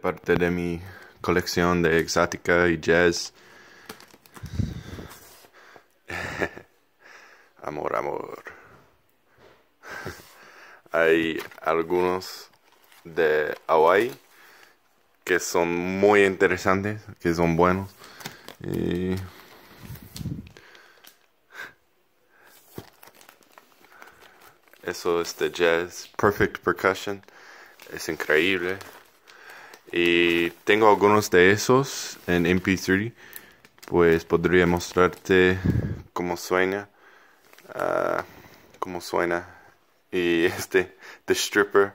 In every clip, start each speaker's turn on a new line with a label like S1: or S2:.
S1: parte de mi colección de exotica y jazz. Amor, amor. Hay algunos de Hawái que son muy interesantes, que son buenos. Y eso es de jazz. Perfect Percussion. Es increíble. Y tengo algunos de esos en MP3. Pues podría mostrarte cómo suena. Cómo suena. Y The Stripper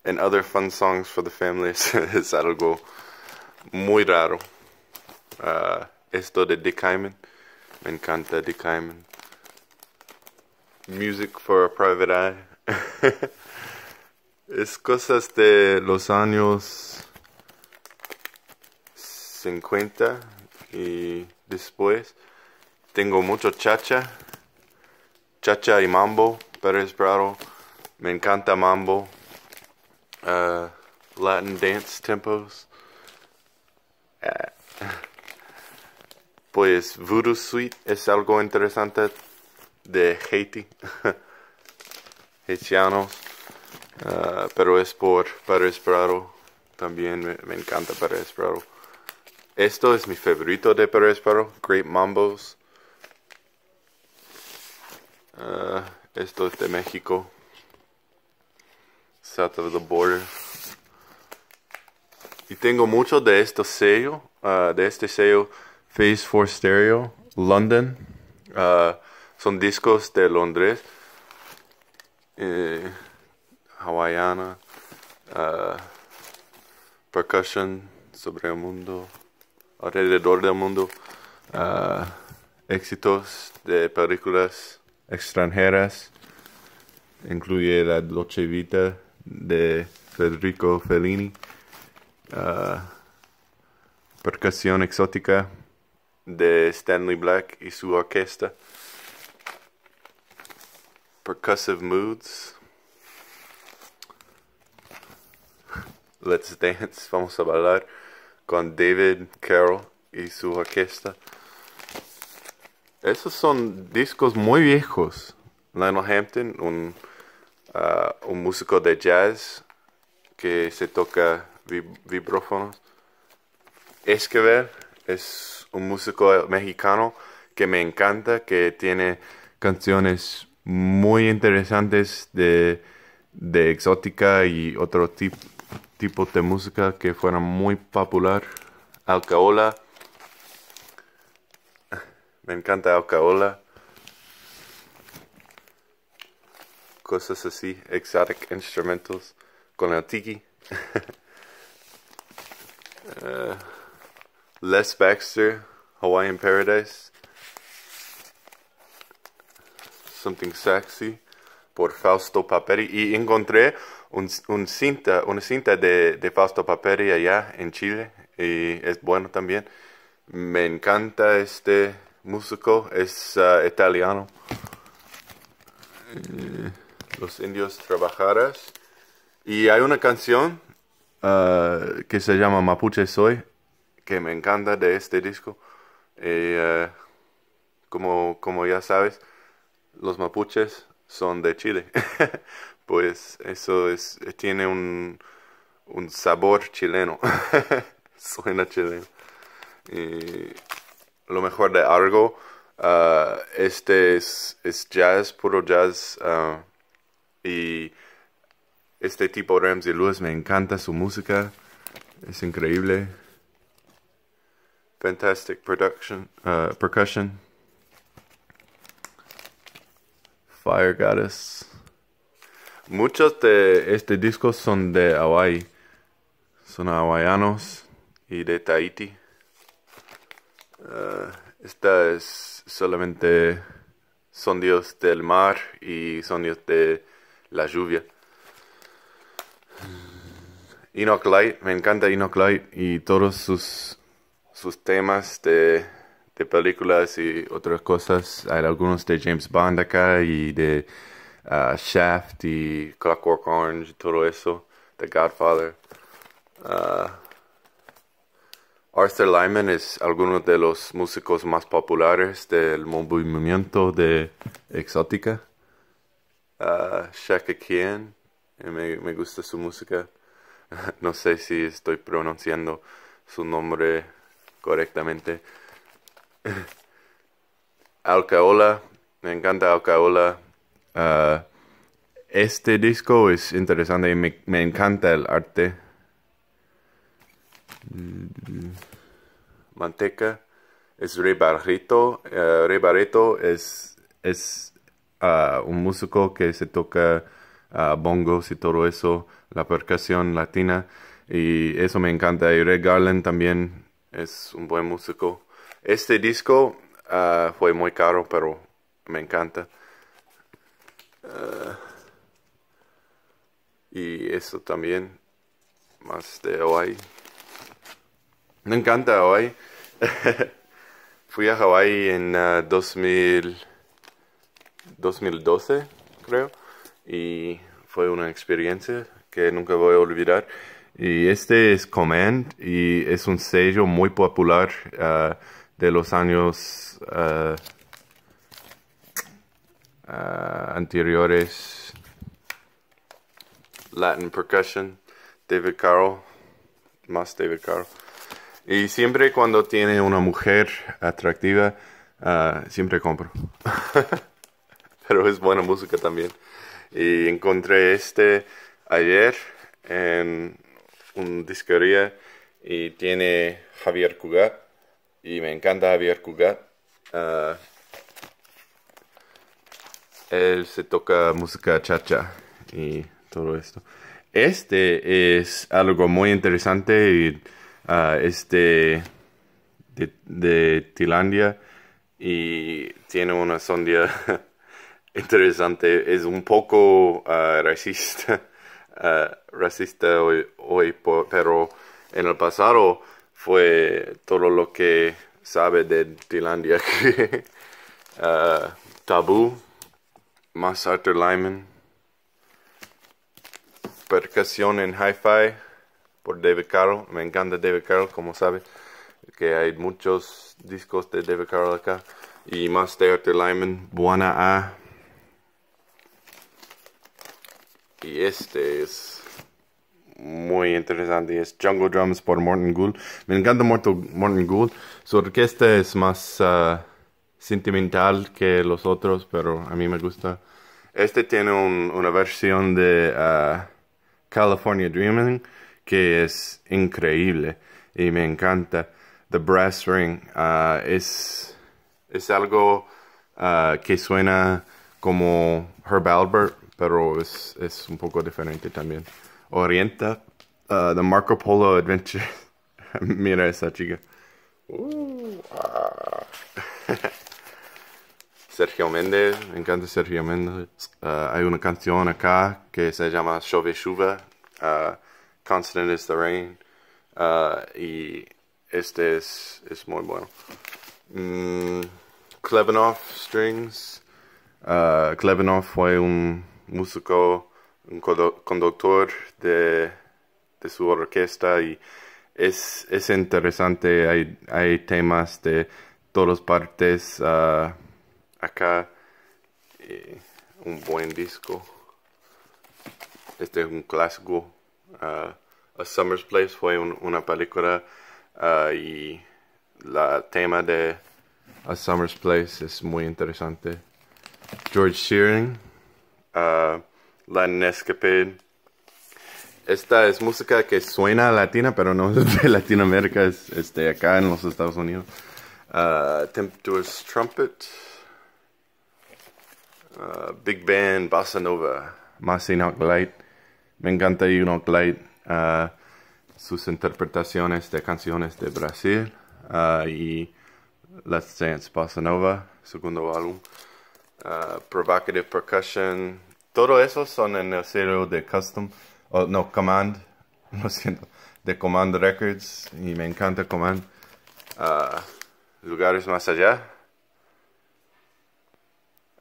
S1: and Other Fun Songs for the Family es algo muy raro. Esto de Dick Hyman. Me encanta Dick Hyman. Music for a Private Eye. Es cosas de los años 50 y después. Tengo mucho chacha y mambo, Pérez Prado. Me encanta mambo. Latin dance tempos. Pues Voodoo Suite es algo interesante de Haití. Haitianos. Pero es por Pérez Prado. También me encanta Pérez Prado. Esto es mi favorito de Pérez Prado. Great Mambos. Esto es de México. South of the border. Y tengo mucho de este sello. Phase 4 Stereo. London. Son discos de Londres. Hawaiana. Percussion sobre el mundo. Alrededor del mundo. Éxitos de películas extranjeras. Incluye La Dolce Vita de Federico Fellini. Percusión exótica de Stanley Black y su orquesta. Percussive Moods. Let's Dance, vamos a bailar con David Carroll y su orquesta. Esos son discos muy viejos. Lionel Hampton, un músico de jazz que se toca vibrófonos. Esquivel es un músico mexicano que me encanta, que tiene canciones muy interesantes de exótica y otro tipo de música que fueron muy popular. Alcaola. Me encanta Alcaola. Cosas así, exotic instrumentals con el tiki. Les Baxter, Hawaiian Paradise. Something Sexy por Fausto Paperi. Y encontré una cinta de Fausto Paperi allá en Chile. Y es bueno también. Me encanta este músico. Es italiano. Los Indios Trabajaras. Y hay una canción que se llama Mapuche Soy, que me encanta de este disco. Como ya sabes, los mapuches son de Chile. Pues eso tiene un sabor chileno. Suena chileno. Y lo mejor de algo, este es jazz, puro jazz. Y este tipo Ramsey Lewis, me encanta su música. Es increíble. Fantastic percussion. Fire Goddess. Muchos de este disco son de Hawái. Son hawaianos y de Tahiti. Esta es solamente sonidos del mar y sonidos de la lluvia. Enoch Light, me encanta Enoch Light y todos sus temas de películas y otras cosas. Hay algunos de James Bond acá y de Shaft y Clockwork Orange y todo eso. The Godfather. Arthur Lyman es alguno de los músicos más populares del movimiento de exótica. Shaka Khan, me gusta su música. No sé si estoy pronunciando su nombre correctamente. Alcaola, me encanta Alcaola. Este disco es interesante y me encanta el arte. Manteca es Ray Barreto. Ray Barreto es un músico que se toca bongos y todo eso, la percusión latina, y eso me encanta. Y Ray Garland también es un buen músico. Este disco fue muy caro, pero me encanta. Y eso también, más de Hawaii. Me encanta Hawaii. Fui a Hawaii en 2012, creo, y fue una experiencia que nunca voy a olvidar. Y este es Command, y es un sello muy popular de los años anteriores. Latin Percussion, David Carroll, más David Carroll. Y siempre cuando tiene una mujer atractiva, siempre compro. Pero es buena música también. Y encontré este ayer en una disquería y tiene Javier Cugat. Y me encanta Javier Cugat. Él se toca música cha-cha y todo esto. Este es algo muy interesante y de Tailandia y tiene una sonda interesante. Es un poco racista, hoy, pero en el pasado fue todo lo que sabe de Tailandia. Tabú, más Arthur Lyman. Percusión en Hi-Fi por David Carroll. Me encanta David Carroll, como sabe, que hay muchos discos de David Carroll acá. Y más de Arthur Lyman, Buena A. Y este es muy interesante, es Jungle Drums por Morton Gould. Me encanta Morton Gould. Su orquesta es más sentimental que los otros, pero a mí me gusta. Este tiene una versión de California Dreaming que es increíble y me encanta. The Brass Ring es algo que suena como Herb Alpert, pero es un poco diferente también. Orienta, The Marco Polo Adventure. Mira esa chica. Sergio Méndez, me encanta Sergio Méndez. Hay una canción acá que se llama Chove Chuva, Constant is the Rain, y este es muy bueno. Klebanov Strings. Klebanov fue un músico, un conductor de su orquesta y es interesante. Hay temas de todas partes acá. Un buen disco. Este es un clásico. A Summer's Place fue una película y la tema de A Summer's Place es muy interesante. George Shearing, Latin Escapade. Esta es música que suena latina, pero no es de Latinoamérica, es de acá en los Estados Unidos. Tempestuous Trumpet, Big Band, Bossa Nova, más Enoch Light. Me encanta Enoch Light, sus interpretaciones de canciones de Brasil y Let's Dance Bossa Nova, segundo álbum. Provocative Percussion, todo eso son en el sello de Custom, no, Command, lo siento, de Command Records, y me encanta Command. Lugares más allá,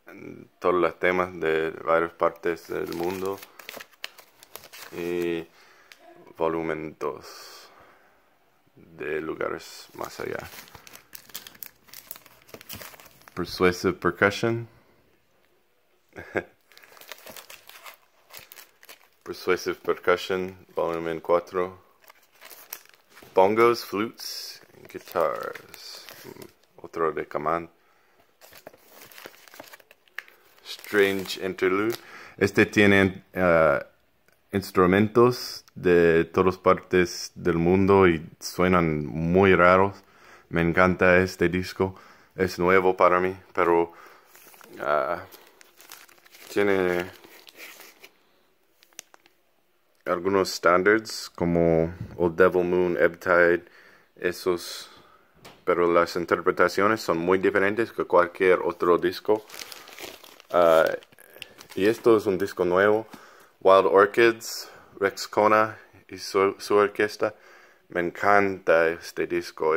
S1: en todos los temas de varias partes del mundo. Y volumen 2, de lugares más allá. Persuasive Percussion. Persuasive Percussion, volumen 4. Bongos, flutes, and guitars. Otro de Kaman. Strange Interlude. Este tiene instrumentos de todas partes del mundo y suenan muy raros. Me encanta este disco. Es nuevo para mí, pero tiene algunos standards como Old Devil Moon, Ebb Tide, esos, pero las interpretaciones son muy diferentes que cualquier otro disco. Y esto es un disco nuevo. Wild Orchids, Rex Kona y su orquesta. Me encanta este disco.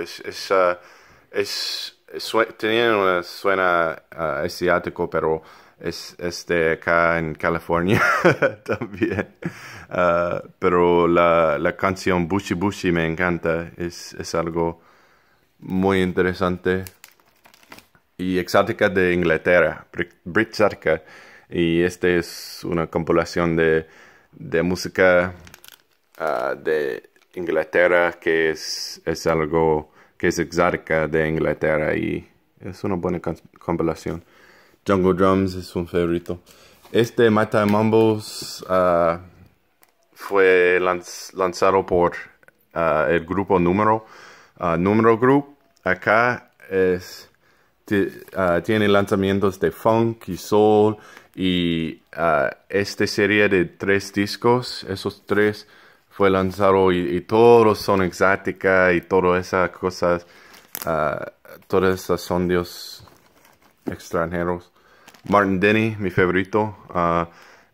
S1: Tiene una suena asiático, pero es de acá en California también. Pero la canción Bushi Bushi me encanta. Es algo muy interesante. Y exótica de Inglaterra, británica. Y este es una compilación de música de Inglaterra que es algo que es exótica de Inglaterra y es una buena compilación. Jungle Drums es un favorito. Este Mata Mambos fue lanzado por el grupo Número Group. Acá tiene lanzamientos de funk y soul y esta serie de 3 discos, esos 3 fue lanzado y todos son exótica y todas esas cosas, todos esos sonidos extranjeros. Martin Denny, mi favorito.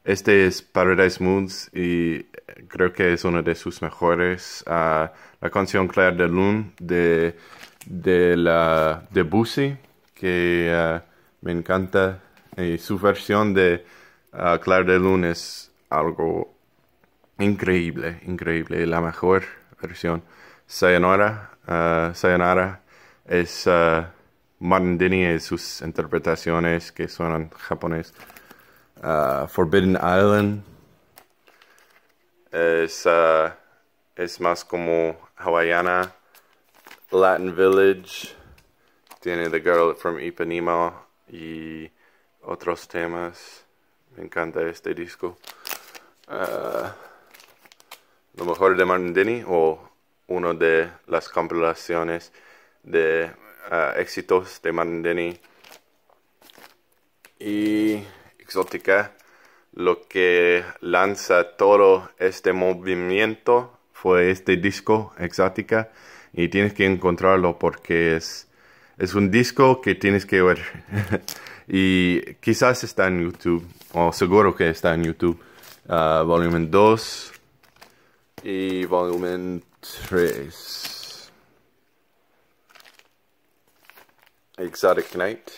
S1: Este es Paradise Moods y creo que es uno de sus mejores. La canción Clair de Lune de Debussy, que me encanta. Y su versión de Clair de Lune es algo increíble, la mejor versión. Sayonara es Martin Denny y sus interpretaciones que suenan japonés. Forbidden Island es más como hawaiana. Latin Village tiene The Girl from Ipanema y otros temas. Me encanta este disco. Lo mejor de Martin Denny o una de las compilaciones de éxitos de Martin Denny. Y exotica, lo que lanza todo este movimiento fue este disco exótica y tienes que encontrarlo porque es un disco que tienes que ver y quizás está en YouTube o seguro que está en YouTube. Volumen 2 y volumen 3. Exotic Night,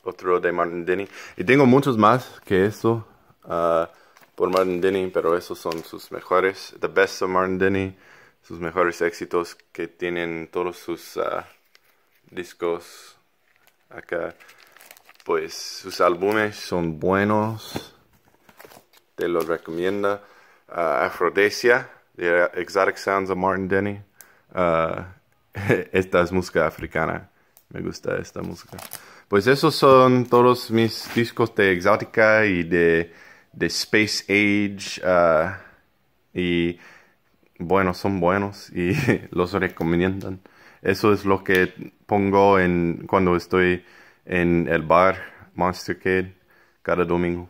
S1: otro de Martin Denny. Y tengo muchos más que eso por Martin Denny, pero esos son sus mejores. The Best of Martin Denny, sus mejores éxitos que tienen todos sus discos acá. Pues sus álbumes son buenos, te los recomiendo. Aphrodisia, The Exotic Sounds of Martin Denny. Esta es música africana. Me gusta esta música. Pues esos son todos mis discos de exótica y de Space Age. Y bueno, son buenos y los recomiendan. Eso es lo que pongo cuando estoy en el bar Monster Kid cada domingo.